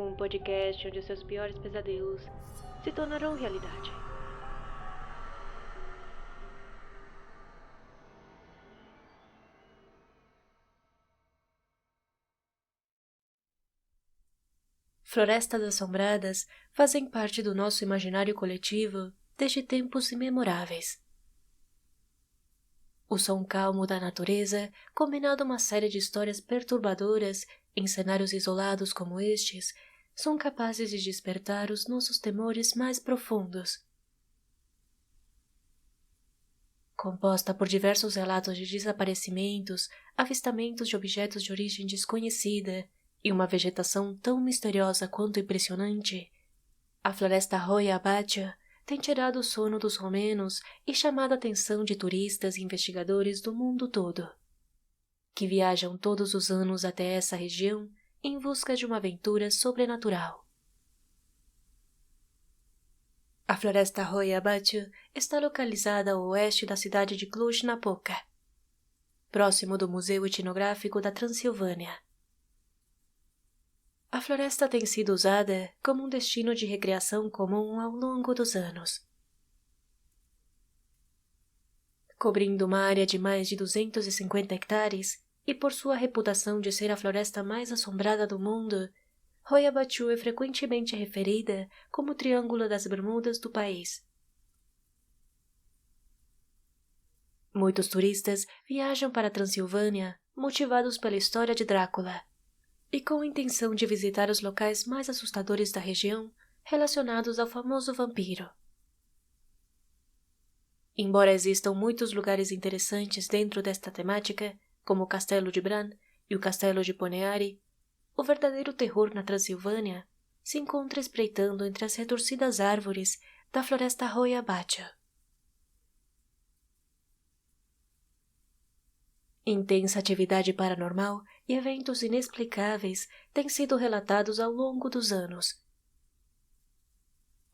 Um podcast onde os seus piores pesadelos se tornarão realidade. Florestas assombradas fazem parte do nosso imaginário coletivo desde tempos imemoráveis. O som calmo da natureza, combinado a uma série de histórias perturbadoras em cenários isolados como estes, são capazes de despertar os nossos temores mais profundos. Composta por diversos relatos de desaparecimentos, avistamentos de objetos de origem desconhecida e uma vegetação tão misteriosa quanto impressionante, a floresta Roya Abacha tem tirado o sono dos romenos e chamado a atenção de turistas e investigadores do mundo todo, que viajam todos os anos até essa região em busca de uma aventura sobrenatural. A floresta Roya Abacha está localizada ao oeste da cidade de Cluj-Napoca, próximo do Museu Etnográfico da Transilvânia. A floresta tem sido usada como um destino de recreação comum ao longo dos anos. Cobrindo uma área de mais de 250 hectares e por sua reputação de ser a floresta mais assombrada do mundo, Roya Abacha é frequentemente referida como o Triângulo das Bermudas do país. Muitos turistas viajam para a Transilvânia motivados pela história de Drácula e com a intenção de visitar os locais mais assustadores da região relacionados ao famoso vampiro. Embora existam muitos lugares interessantes dentro desta temática, como o Castelo de Bran e o Castelo de Poneari, o verdadeiro terror na Transilvânia se encontra espreitando entre as retorcidas árvores da floresta Roya Abacha. Intensa atividade paranormal e eventos inexplicáveis têm sido relatados ao longo dos anos.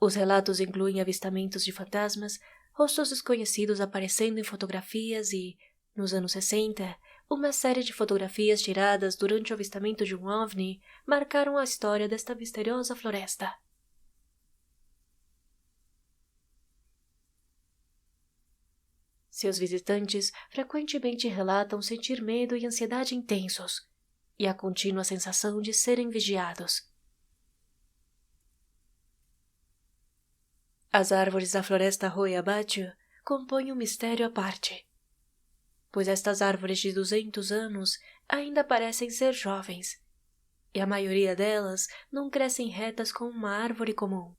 Os relatos incluem avistamentos de fantasmas, rostos desconhecidos aparecendo em fotografias e, nos anos 60, uma série de fotografias tiradas durante o avistamento de um OVNI marcaram a história desta misteriosa floresta. Seus visitantes frequentemente relatam sentir medo e ansiedade intensos, e a contínua sensação de serem vigiados. As árvores da floresta Roya Abacha compõem um mistério à parte, pois estas árvores de 200 anos ainda parecem ser jovens, e a maioria delas não crescem retas como uma árvore comum.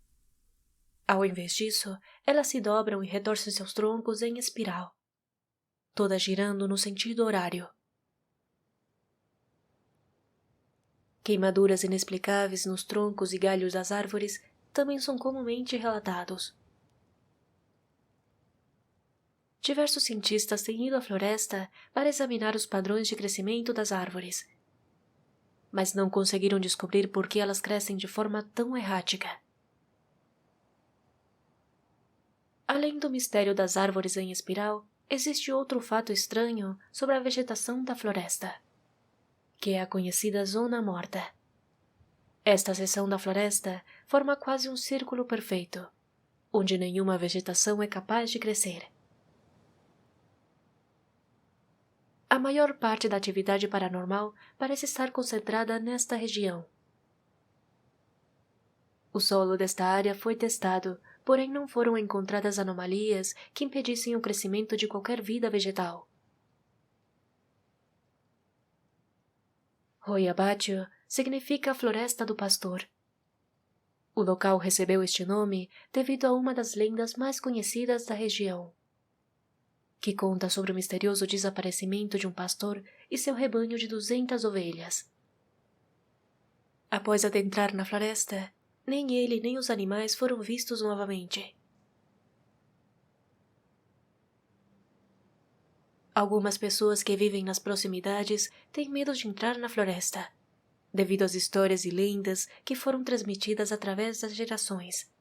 Ao invés disso, elas se dobram e retorcem seus troncos em espiral, todas girando no sentido horário. Queimaduras inexplicáveis nos troncos e galhos das árvores também são comumente relatados. Diversos cientistas têm ido à floresta para examinar os padrões de crescimento das árvores, mas não conseguiram descobrir por que elas crescem de forma tão errática. Além do mistério das árvores em espiral, existe outro fato estranho sobre a vegetação da floresta, que é a conhecida Zona Morta. Esta seção da floresta forma quase um círculo perfeito, onde nenhuma vegetação é capaz de crescer. A maior parte da atividade paranormal parece estar concentrada nesta região. O solo desta área foi testado, porém não foram encontradas anomalias que impedissem o crescimento de qualquer vida vegetal. Roya Abacha significa a Floresta do Pastor. O local recebeu este nome devido a uma das lendas mais conhecidas da região, que conta sobre o misterioso desaparecimento de um pastor e seu rebanho de 200 ovelhas. Após adentrar na floresta, nem ele nem os animais foram vistos novamente. Algumas pessoas que vivem nas proximidades têm medo de entrar na floresta, devido às histórias e lendas que foram transmitidas através das gerações.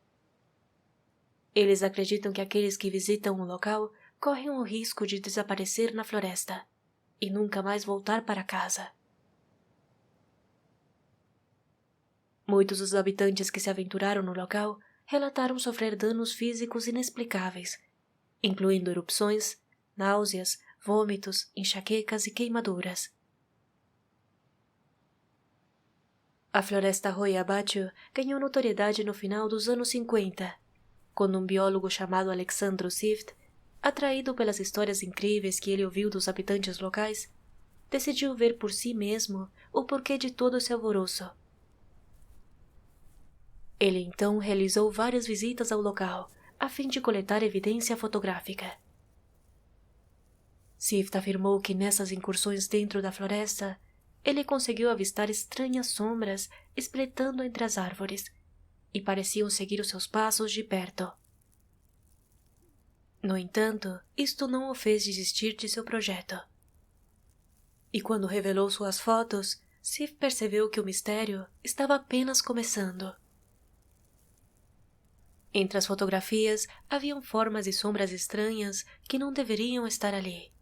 Eles acreditam que aqueles que visitam o local correm o risco de desaparecer na floresta e nunca mais voltar para casa. Muitos dos habitantes que se aventuraram no local relataram sofrer danos físicos inexplicáveis, incluindo erupções, náuseas, vômitos, enxaquecas e queimaduras. A floresta Hoia Baciu ganhou notoriedade no final dos anos 50, quando um biólogo chamado Alexandru Sift, atraído pelas histórias incríveis que ele ouviu dos habitantes locais, decidiu ver por si mesmo o porquê de todo esse alvoroço. Ele então realizou várias visitas ao local, a fim de coletar evidência fotográfica. Sift afirmou que nessas incursões dentro da floresta, ele conseguiu avistar estranhas sombras espretando entre as árvores, e pareciam seguir os seus passos de perto. No entanto, isto não o fez desistir de seu projeto. E quando revelou suas fotos, Sift percebeu que o mistério estava apenas começando. Entre as fotografias haviam formas e sombras estranhas que não deveriam estar ali.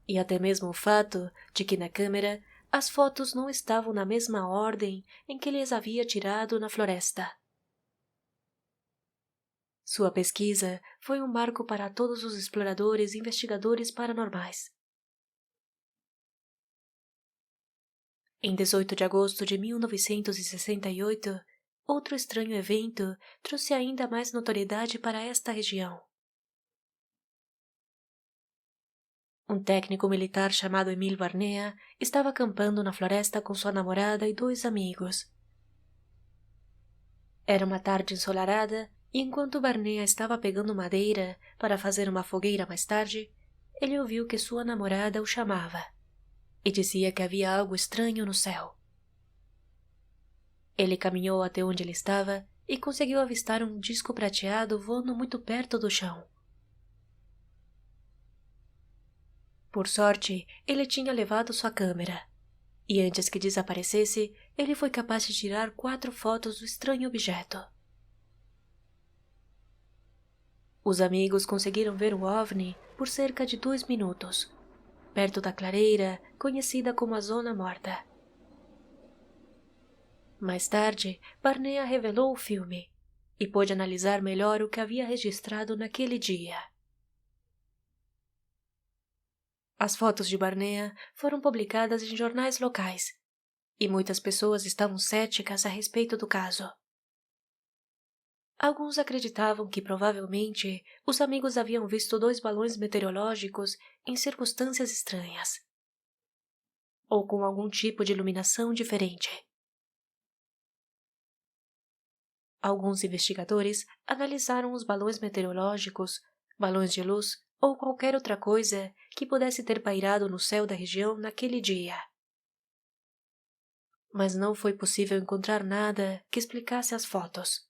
E até mesmo o fato de que na câmera as fotos não estavam na mesma ordem em que ele as havia tirado na floresta. Sua pesquisa foi um marco para todos os exploradores e investigadores paranormais. Em 18 de agosto de 1968, outro estranho evento trouxe ainda mais notoriedade para esta região. Um técnico militar chamado Emile Barnea estava acampando na floresta com sua namorada e 2 amigos. Era uma tarde ensolarada e enquanto Barnea estava pegando madeira para fazer uma fogueira mais tarde, ele ouviu que sua namorada o chamava e dizia que havia algo estranho no céu. Ele caminhou até onde ele estava e conseguiu avistar um disco prateado voando muito perto do chão. Por sorte, ele tinha levado sua câmera, e antes que desaparecesse, ele foi capaz de tirar 4 fotos do estranho objeto. Os amigos conseguiram ver o OVNI por cerca de 2 minutos, perto da clareira conhecida como a Zona Morta. Mais tarde, Barnea revelou o filme e pôde analisar melhor o que havia registrado naquele dia. As fotos de Barnea foram publicadas em jornais locais, e muitas pessoas estavam céticas a respeito do caso. Alguns acreditavam que provavelmente os amigos haviam visto 2 balões meteorológicos em circunstâncias estranhas, ou com algum tipo de iluminação diferente. Alguns investigadores analisaram os balões meteorológicos, balões de luz ou qualquer outra coisa que pudesse ter pairado no céu da região naquele dia. Mas não foi possível encontrar nada que explicasse as fotos.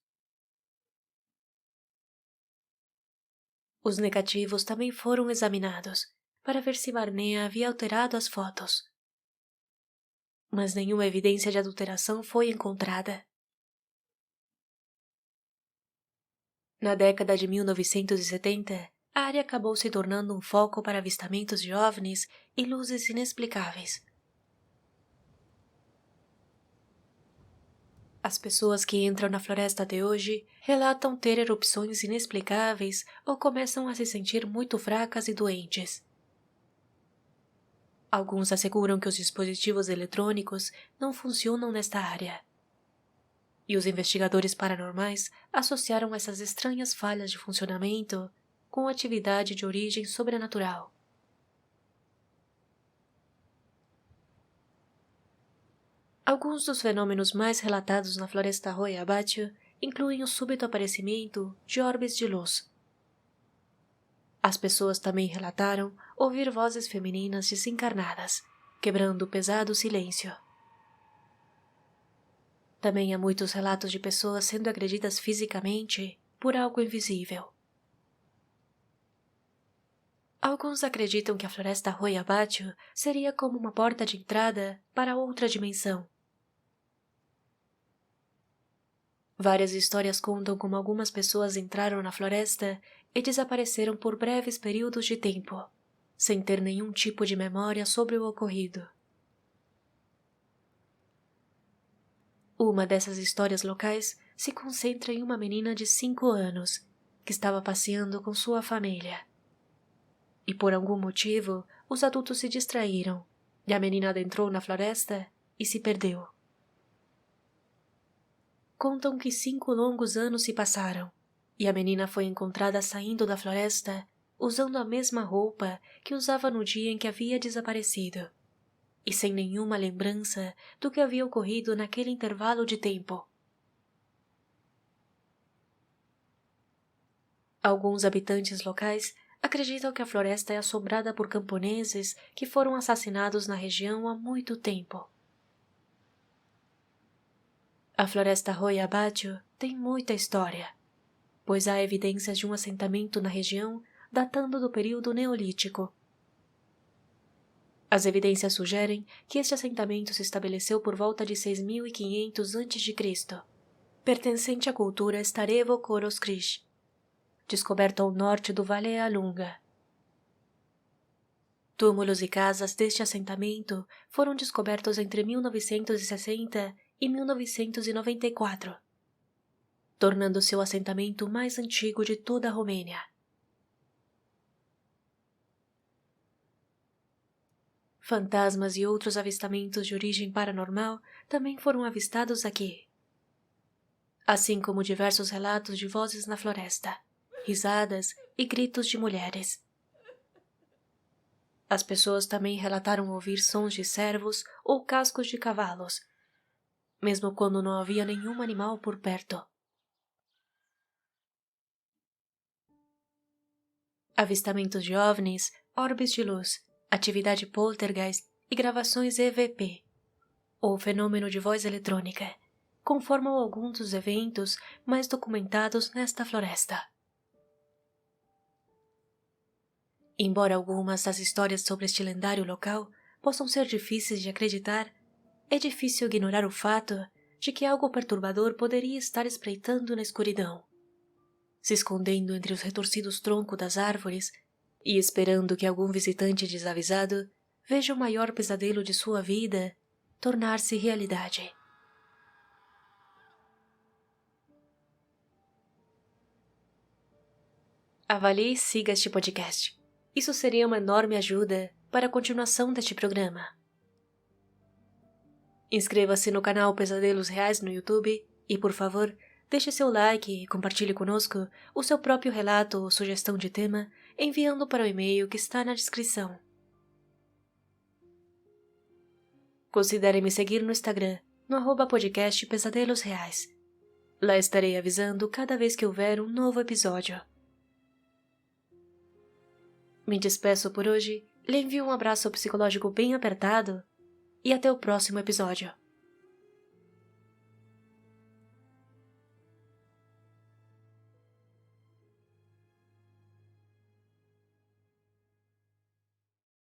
Os negativos também foram examinados para ver se Barnea havia alterado as fotos. Mas nenhuma evidência de adulteração foi encontrada. Na década de 1970, a área acabou se tornando um foco para avistamentos de OVNIs e luzes inexplicáveis. As pessoas que entram na floresta até hoje relatam ter erupções inexplicáveis ou começam a se sentir muito fracas e doentes. Alguns asseguram que os dispositivos eletrônicos não funcionam nesta área. E os investigadores paranormais associaram essas estranhas falhas de funcionamento com atividade de origem sobrenatural. Alguns dos fenômenos mais relatados na floresta Hoia Baciu incluem o súbito aparecimento de orbes de luz. As pessoas também relataram ouvir vozes femininas desencarnadas, quebrando o pesado silêncio. Também há muitos relatos de pessoas sendo agredidas fisicamente por algo invisível. Alguns acreditam que a floresta Hoia Baciu seria como uma porta de entrada para outra dimensão. Várias histórias contam como algumas pessoas entraram na floresta e desapareceram por breves períodos de tempo, sem ter nenhum tipo de memória sobre o ocorrido. Uma dessas histórias locais se concentra em uma menina de 5 anos que estava passeando com sua família. E por algum motivo, os adultos se distraíram e a menina adentrou na floresta e se perdeu. Contam que 5 longos anos se passaram e a menina foi encontrada saindo da floresta usando a mesma roupa que usava no dia em que havia desaparecido e sem nenhuma lembrança do que havia ocorrido naquele intervalo de tempo. Alguns habitantes locais acreditam que a floresta é assombrada por camponeses que foram assassinados na região há muito tempo. A floresta Roya Abatio tem muita história, pois há evidências de um assentamento na região datando do período neolítico. As evidências sugerem que este assentamento se estabeleceu por volta de 6.500 a.C., pertencente à cultura Starevo-Koroskrish, descoberto ao norte do Vale Alunga. Túmulos e casas deste assentamento foram descobertos entre 1960 e 1994, tornando seu assentamento mais antigo de toda a Romênia. Fantasmas e outros avistamentos de origem paranormal também foram avistados aqui, assim como diversos relatos de vozes na floresta, risadas e gritos de mulheres. As pessoas também relataram ouvir sons de cervos ou cascos de cavalos, mesmo quando não havia nenhum animal por perto. Avistamentos de OVNIs, orbes de luz, atividade poltergeist e gravações EVP, ou fenômeno de voz eletrônica, conformam alguns dos eventos mais documentados nesta floresta. Embora algumas das histórias sobre este lendário local possam ser difíceis de acreditar, é difícil ignorar o fato de que algo perturbador poderia estar espreitando na escuridão, se escondendo entre os retorcidos troncos das árvores e esperando que algum visitante desavisado veja o maior pesadelo de sua vida tornar-se realidade. Avalie e siga este podcast. Isso seria uma enorme ajuda para a continuação deste programa. Inscreva-se no canal Pesadelos Reais no YouTube e, por favor, deixe seu like e compartilhe conosco o seu próprio relato ou sugestão de tema enviando para o e-mail que está na descrição. Considere me seguir no Instagram, no @podcast Pesadelos Reais. Lá estarei avisando cada vez que houver um novo episódio. Me despeço por hoje, lhe envio um abraço psicológico bem apertado e até o próximo episódio.